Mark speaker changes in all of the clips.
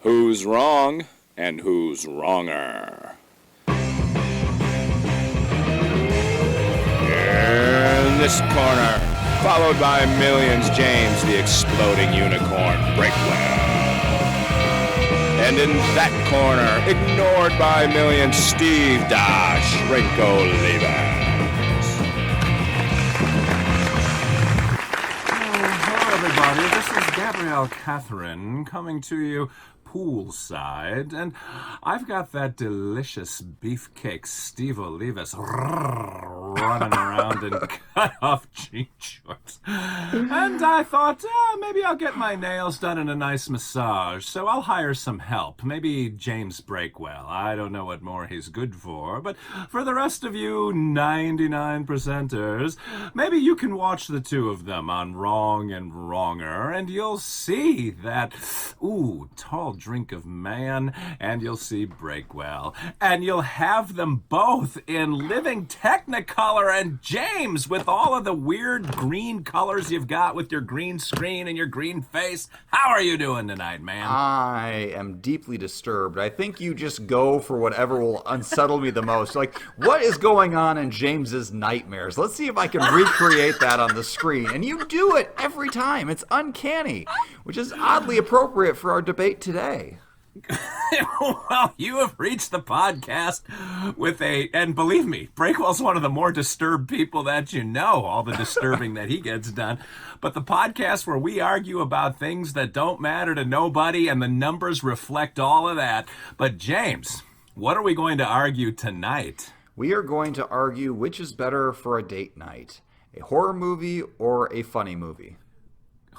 Speaker 1: Who's wrong and who's wronger? In this corner, followed by millions, James the Exploding Unicorn Breakwell. And in that corner, ignored by millions, Steve Dash Rinko Levers.
Speaker 2: Hello, everybody. This is Gabrielle Catherine coming to you poolside, and I've got that delicious beefcake Steve Olivas running around in cut-off jean shorts. And I thought, maybe I'll get my nails done in a nice massage, so I'll hire some help. Maybe James Breakwell. I don't know what more he's good for, but for the rest of you 99%ers, maybe you can watch the two of them on Wrong and Wronger, and you'll see that, tall drink of man, and you'll see Breakwell, and you'll have them both in living Technicolor. And James, with all of the weird green colors you've got with your green screen and your green face, how are you doing tonight, man?
Speaker 3: I am deeply disturbed. I think you just go for whatever will unsettle me the most. Like, what is going on in James's nightmares? Let's see if I can recreate that on the screen. And you do it every time. It's uncanny, which is oddly appropriate for our debate today.
Speaker 2: Well, you have reached the podcast and believe me, Breakwell's one of the more disturbed people that you know, all the disturbing that he gets done. But the podcast where we argue about things that don't matter to nobody, and the numbers reflect all of that. But James, what are we going to argue tonight?
Speaker 3: We are going to argue which is better for a date night, a horror movie or a funny movie.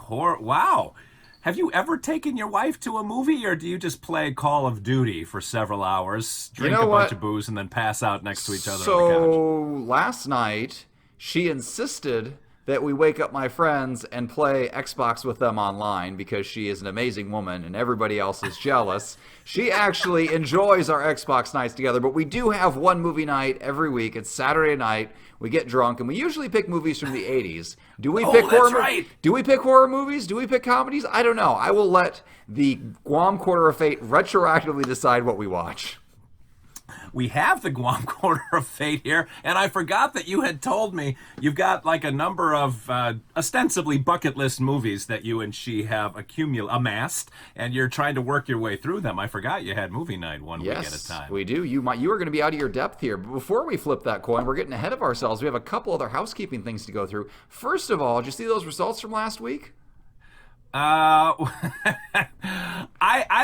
Speaker 2: Wow. Have you ever taken your wife to a movie, or do you just play Call of Duty for several hours, drink a bunch of booze, and then pass out next to each other on the couch?
Speaker 3: So last night, she insisted that we wake up my friends and play Xbox with them online because she is an amazing woman and everybody else is jealous. She actually enjoys our Xbox nights together, but we do have one movie night every week. It's Saturday night. We get drunk, and we usually pick movies from the 80s. Do we pick horror movies? Do we pick horror movies? Do we pick comedies? I don't know. I will let the Guam Quarter of Fate retroactively decide what we watch.
Speaker 2: We have the Guam Quarter of Fate here, and I forgot that you had told me you've got like a number of ostensibly bucket list movies that you and she have amassed, and you're trying to work your way through them. I forgot you had movie night one week at a time.
Speaker 3: Yes, we do. You are going to be out of your depth here. But before we flip that coin, we're getting ahead of ourselves. We have a couple other housekeeping things to go through. First of all, did you see those results from last week?
Speaker 2: I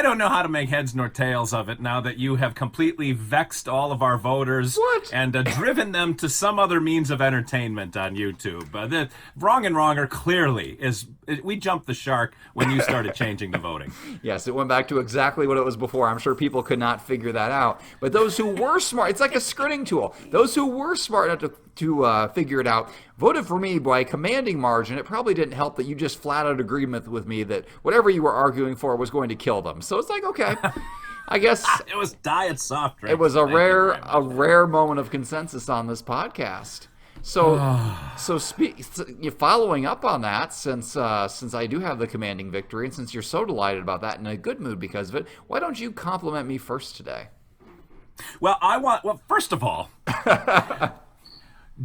Speaker 2: don't know how to make heads nor tails of it now that you have completely vexed all of our voters and driven them to some other means of entertainment on YouTube. The Wrong and Wronger clearly we jumped the shark when you started changing the voting.
Speaker 3: Yes, it went back to exactly what it was before. I'm sure people could not figure that out. But those who were smart, it's like a skirting tool. Those who were smart enough to figure it out voted for me by a commanding margin. It probably didn't help that you just flat out agreed with me that whatever you were arguing for was going to kill them. So it's like, okay, I guess
Speaker 2: it was diet soft drinks.
Speaker 3: It was a rare moment of consensus on this podcast. So following up on that, since I do have the commanding victory, and since you're so delighted about that and in a good mood because of it, why don't you compliment me first today?
Speaker 2: Well, first of all,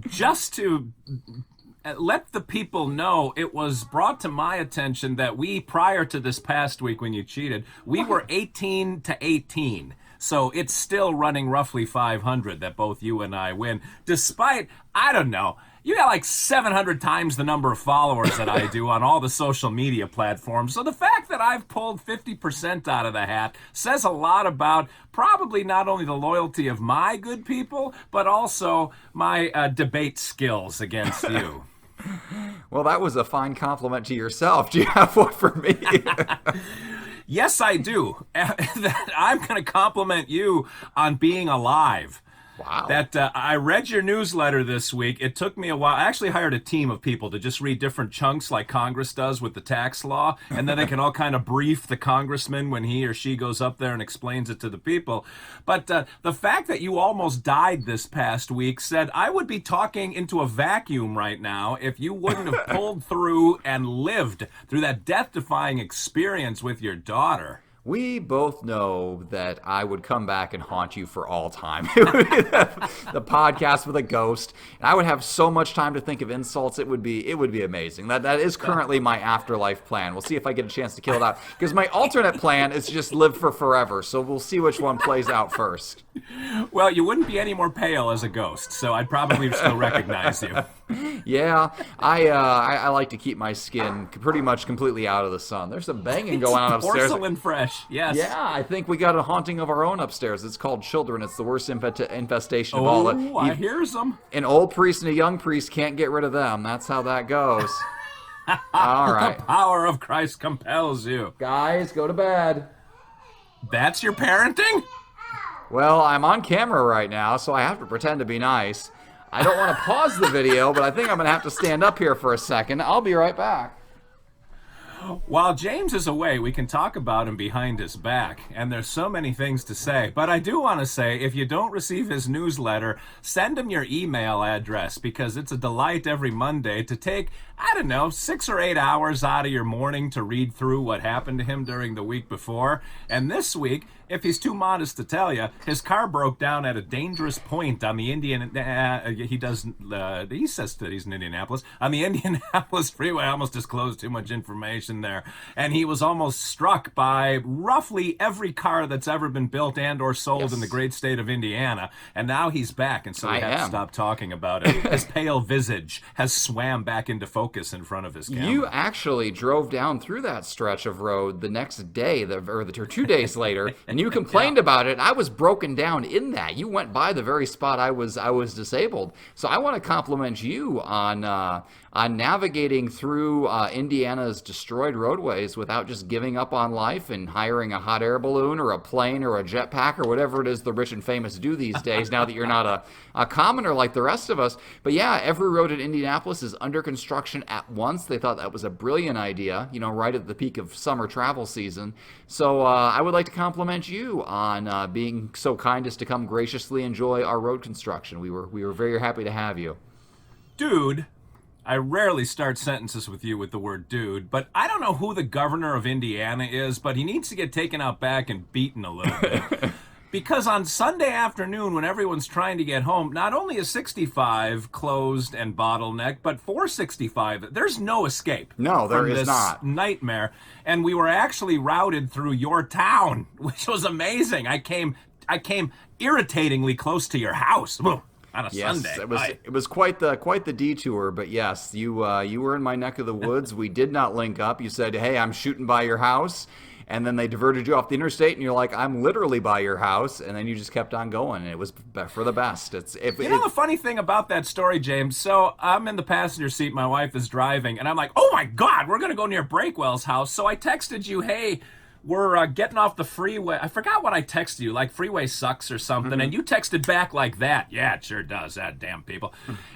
Speaker 2: just to let the people know, it was brought to my attention that prior to this past week when you cheated, we were 18-18. So it's still running roughly 500 that both you and I win, despite, I don't know, you got like 700 times the number of followers that I do on all the social media platforms. So the fact that I've pulled 50% out of the hat says a lot about probably not only the loyalty of my good people, but also my debate skills against you.
Speaker 3: Well, that was a fine compliment to yourself. Do you have one for me?
Speaker 2: Yes, I do. I'm going to compliment you on being alive.
Speaker 3: Wow.
Speaker 2: That I read your newsletter this week. It took me a while. I actually hired a team of people to just read different chunks like Congress does with the tax law, and then they can all kind of brief the congressman when he or she goes up there and explains it to the people. But the fact that you almost died this past week said I would be talking into a vacuum right now if you wouldn't have pulled through and lived through that death-defying experience with your daughter.
Speaker 3: We both know that I would come back and haunt you for all time. It would be the podcast with a ghost. And I would have so much time to think of insults. It would be amazing. That is currently my afterlife plan. We'll see if I get a chance to kill it out. Because my alternate plan is to just live for forever. So we'll see which one plays out first.
Speaker 2: Well, you wouldn't be any more pale as a ghost, so I'd probably still recognize you.
Speaker 3: Yeah, I like to keep my skin pretty much completely out of the sun. There's some banging going on upstairs.
Speaker 2: Porcelain fresh, yes.
Speaker 3: Yeah, I think we got a haunting of our own upstairs. It's called children. It's the worst infestation of all.
Speaker 2: Oh, I hears them.
Speaker 3: An old priest and a young priest can't get rid of them. That's how that goes. All right.
Speaker 2: The power of Christ compels you.
Speaker 3: Guys, go to bed.
Speaker 2: That's your parenting?
Speaker 3: Well, I'm on camera right now, so I have to pretend to be nice. I don't want to pause the video, but I think I'm going to have to stand up here for a second. I'll be right back.
Speaker 2: While James is away, we can talk about him behind his back, and there's so many things to say. But I do want to say, if you don't receive his newsletter, send him your email address, because it's a delight every Monday to take, 6 or 8 hours out of your morning to read through what happened to him during the week before. And this week, if he's too modest to tell you, his car broke down at a dangerous point on the he says that he's in Indianapolis, on the Indianapolis freeway. I almost disclosed too much information there. And he was almost struck by roughly every car that's ever been built and or sold in the great state of Indiana. And now he's back, and so we have to stop talking about it. His pale visage has swam back into focus in front of his camera.
Speaker 3: You actually drove down through that stretch of road the next day, or 2 days later, and you complained about it. I was broken down in that. You went by the very spot I was disabled. So I want to compliment you on navigating through Indiana's destroyed roadways without just giving up on life and hiring a hot air balloon or a plane or a jetpack or whatever it is the rich and famous do these days, now that you're not a commoner like the rest of us. But yeah, every road in Indianapolis is under construction at once. They thought that was a brilliant idea, right at the peak of summer travel season. So I would like to compliment you on being so kind as to come graciously enjoy our road construction. We were very happy to have you.
Speaker 2: Dude, I rarely start sentences with you with the word dude, but I don't know who the governor of Indiana is, but he needs to get taken out back and beaten a little bit. Because on Sunday afternoon, when everyone's trying to get home, not only is 65 closed and bottlenecked, but 465, there's no escape.
Speaker 3: No, there
Speaker 2: from
Speaker 3: is
Speaker 2: this
Speaker 3: not.
Speaker 2: Nightmare. And we were actually routed through your town, which was amazing. I came irritatingly close to your house. On a Sunday.
Speaker 3: It was quite the detour, but yes, you were in my neck of the woods. We did not link up. You said, "Hey, I'm shooting by your house," and then they diverted you off the interstate, and you're like, "I'm literally by your house," and then you just kept on going, and it was for the best.
Speaker 2: The funny thing about that story, James. So I'm in the passenger seat, my wife is driving, and I'm like, "Oh my God, we're gonna go near Breakwell's house." So I texted you, "Hey, we're getting off the freeway." I forgot what I texted you, like freeway sucks or something. And you texted back like that. "Yeah, it sure does, that damn people."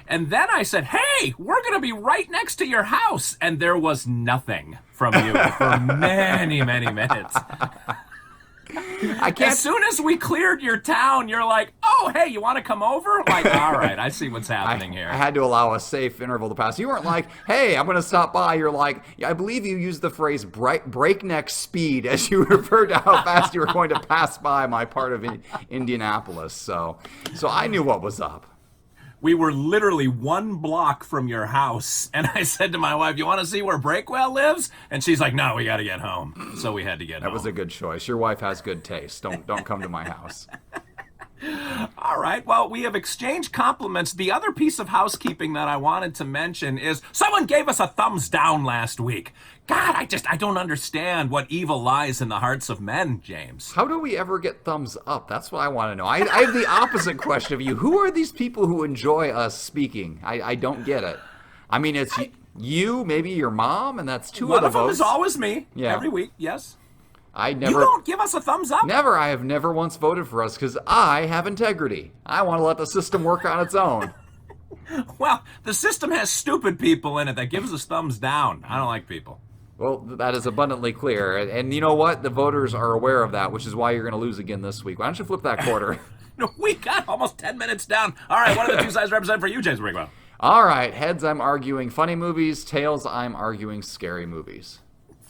Speaker 2: And then I said, "Hey, we're going to be right next to your house." And there was nothing from you for many, many minutes. As soon as we cleared your town, you're like, "Oh, hey, you want to come over?" Like, all right, I see what's happening here.
Speaker 3: I had to allow a safe interval to pass. You weren't like, "Hey, I'm going to stop by." You're like, I believe you used the phrase breakneck speed as you referred to how fast you were going to pass by my part of Indianapolis. So I knew what was up.
Speaker 2: We were literally 1 block from your house, and I said to my wife, "You want to see where Breakwell lives?" And she's like, "No, we got to get home." So we had to get home.
Speaker 3: That was a good choice. Your wife has good taste. Don't come to my house.
Speaker 2: All right. Well, we have exchanged compliments. The other piece of housekeeping that I wanted to mention is someone gave us a thumbs down last week. God, I don't understand what evil lies in the hearts of men, James.
Speaker 3: How do we ever get thumbs up? That's what I want to know. I have the opposite question of you. Who are these people who enjoy us speaking? I don't get it. I mean, it's you, maybe your mom, and that's two of the votes.
Speaker 2: One of them is always me. Yeah. Every week, yes.
Speaker 3: You
Speaker 2: don't give us a thumbs up?
Speaker 3: Never. I have never once voted for us because I have integrity. I want to let the system work on its own.
Speaker 2: Well, the system has stupid people in it that gives us thumbs down. I don't like people.
Speaker 3: Well, that is abundantly clear. And you know what? The voters are aware of that, which is why you're going to lose again this week. Why don't you flip that quarter?
Speaker 2: We got almost 10 minutes down. All right, what are the two sides represent for you, James Brigwell?
Speaker 3: All right, heads, I'm arguing funny movies. Tails, I'm arguing scary movies.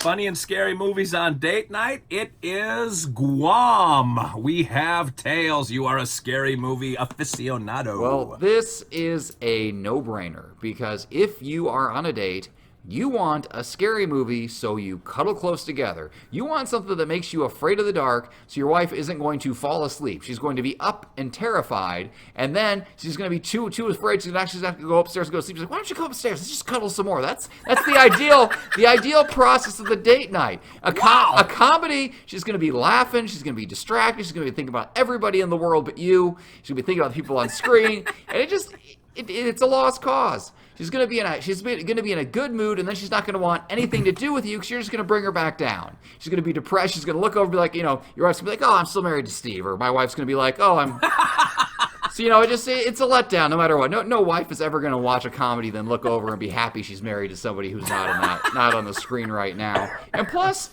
Speaker 2: Funny and scary movies on date night? It is Guam. We have Tales. You are a scary movie aficionado.
Speaker 3: Well, this is a no-brainer because if you are on a date, you want a scary movie so you cuddle close together. You want something that makes you afraid of the dark so your wife isn't going to fall asleep. She's going to be up and terrified, and then she's going to be too afraid. She's actually have to go upstairs and go to sleep. She's like, why don't you go upstairs? Let's just cuddle some more. That's the ideal process of the date night. A comedy, she's going to be laughing. She's going to be distracted. She's going to be thinking about everybody in the world but you. She's going to be thinking about the people on screen, and it's a lost cause. She's going to be in a good mood, and then she's not going to want anything to do with you because you're just going to bring her back down. She's going to be depressed. She's going to look over and be like, your wife's going to be like, oh, I'm still married to Steve. Or my wife's going to be like, oh, I'm... So, it's a letdown no matter what. No wife is ever going to watch a comedy then look over and be happy she's married to somebody who's not on the screen right now. And plus,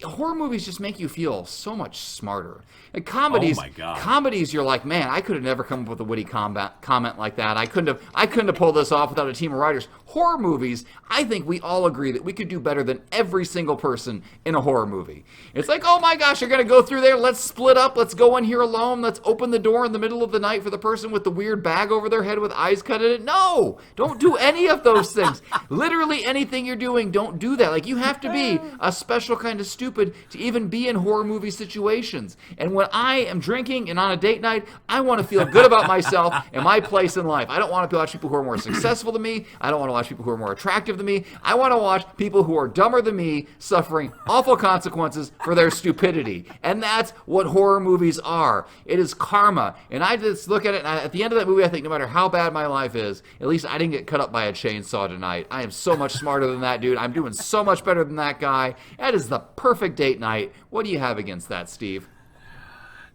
Speaker 3: horror movies just make you feel so much smarter. Like comedies,
Speaker 2: oh my God.
Speaker 3: Comedies, you're like, man, I could have never come up with a witty comment like that. I couldn't have pulled this off without a team of writers. Horror movies, I think we all agree that we could do better than every single person in a horror movie. It's like, oh my gosh, you're gonna go through there. Let's split up. Let's go in here alone. Let's open the door in the middle of the night for the person with the weird bag over their head with eyes cut in it. No, don't do any of those things. Literally anything you're doing, don't do that. Like you have to be a special kind of stupid to even be in horror movie situations. And when I am drinking and on a date night, I want to feel good about myself and my place in life. I don't want to watch people who are more successful than me. I don't want to watch people who are more attractive than me. I want to watch people who are dumber than me suffering awful consequences for their stupidity. And that's what horror movies are. It is karma. And I just look at it, and at the end of that movie, I think no matter how bad my life is, at least I didn't get cut up by a chainsaw tonight. I am so much smarter than that dude. I'm doing so much better than that guy. That is the perfect date night. What do you have against that, Steve?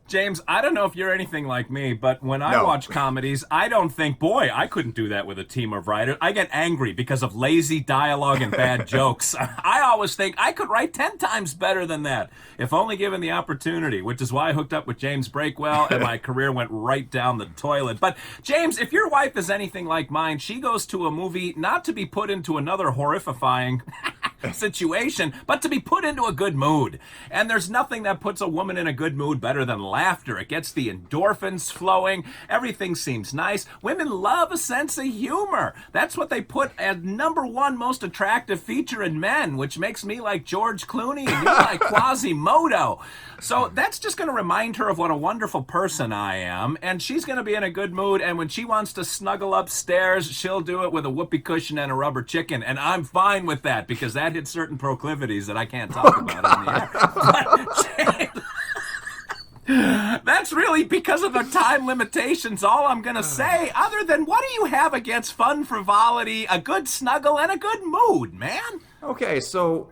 Speaker 2: James, I don't know if you're anything like me, but when I watch comedies, I don't think, boy, I couldn't do that with a team of writers. I get angry because of lazy dialogue and bad jokes. I always think I could write 10 times better than that, if only given the opportunity, which is why I hooked up with James Breakwell and my career went right down the toilet. But, James, if your wife is anything like mine, she goes to a movie not to be put into another horrifying situation, but to be put into a good mood. And there's nothing that puts a woman in a good mood better than laughter. It gets the endorphins flowing. Everything seems nice. Women love a sense of humor. That's what they put as #1 most attractive feature in men, which makes me like George Clooney and you like Quasimodo. So that's just going to remind her of what a wonderful person I am, and she's going to be in a good mood, and when she wants to snuggle upstairs, she'll do it with a whoopee cushion and a rubber chicken, and I'm fine with that because that hits certain proclivities that I can't talk about on the air. But, that's really because of the time limitations all I'm going to say, other than what do you have against fun, frivolity, a good snuggle, and a good mood, man?
Speaker 3: Okay, so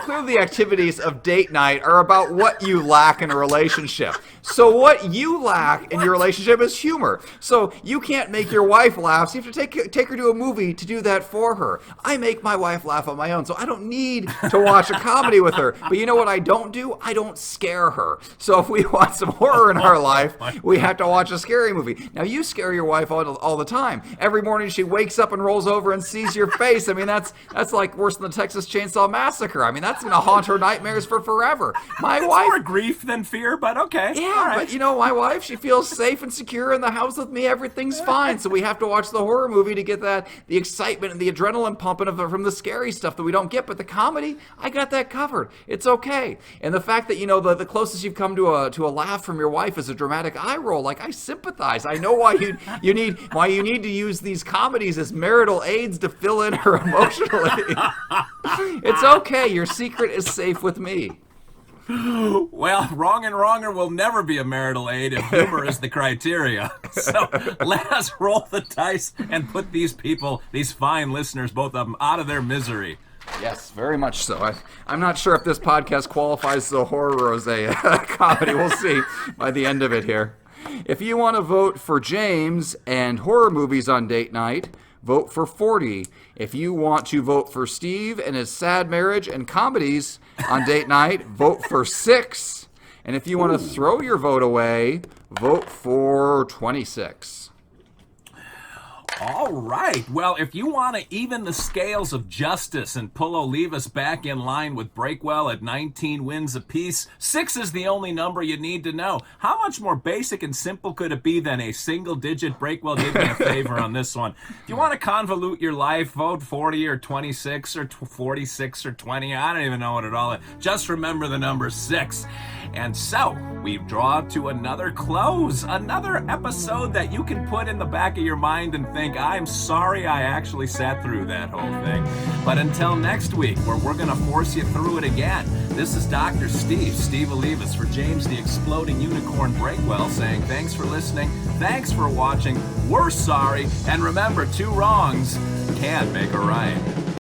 Speaker 3: clearly the activities of date night are about what you lack in a relationship. So what you lack in your relationship is humor. So you can't make your wife laugh, so you have to take her to a movie to do that for her. I make my wife laugh on my own, so I don't need to watch a comedy with her. But you know what I don't do? I don't scare her. So if we want some horror in our life, we have to watch a scary movie. Now you scare your wife all the time. Every morning she wakes up and rolls over and sees your face. I mean, that's like worse than the Texas Chainsaw Massacre. I mean, that's going to haunt her nightmares for forever. My wife...
Speaker 2: more grief than fear, but okay.
Speaker 3: Yeah, right. But my wife, she feels safe and secure in the house with me. Everything's fine. So we have to watch the horror movie to get the excitement and the adrenaline pumping from the scary stuff that we don't get. But the comedy, I got that covered. It's okay. And the fact that, the closest you've come to a laugh from your wife is a dramatic eye roll. Like, I sympathize. I know why you need to use these comedies as marital aids to fill in her emotionally. It's okay. Your secret is safe with me.
Speaker 2: Well, wrong and wronger will never be a marital aid if humor is the criteria. So let us roll the dice and put these people, these fine listeners, both of them, out of their misery.
Speaker 3: Yes, very much so. I'm not sure if this podcast qualifies as a horror or as a comedy. We'll see by the end of it here. If you want to vote for James and horror movies on date night, vote for 40. If you want to vote for Steve and his sad marriage and comedies on date night, vote for 6. And if you want to throw your vote away, vote for 26.
Speaker 2: All right. Well, if you want to even the scales of justice and pull Olivas back in line with Breakwell at 19 wins apiece, 6 is the only number you need to know. How much more basic and simple could it be than a single-digit Breakwell did me a favor on this one? If you want to convolute your life, vote 40 or 26 or 46 or 20. I don't even know what it all is. Just remember the number 6. And so, we draw to another close, another episode that you can put in the back of your mind and think, I'm sorry I actually sat through that whole thing. But until next week, where we're going to force you through it again, this is Dr. Steve Olivas for James the Exploding Unicorn Breakwell saying thanks for listening, thanks for watching, we're sorry, and remember, 2 wrongs can't make a right.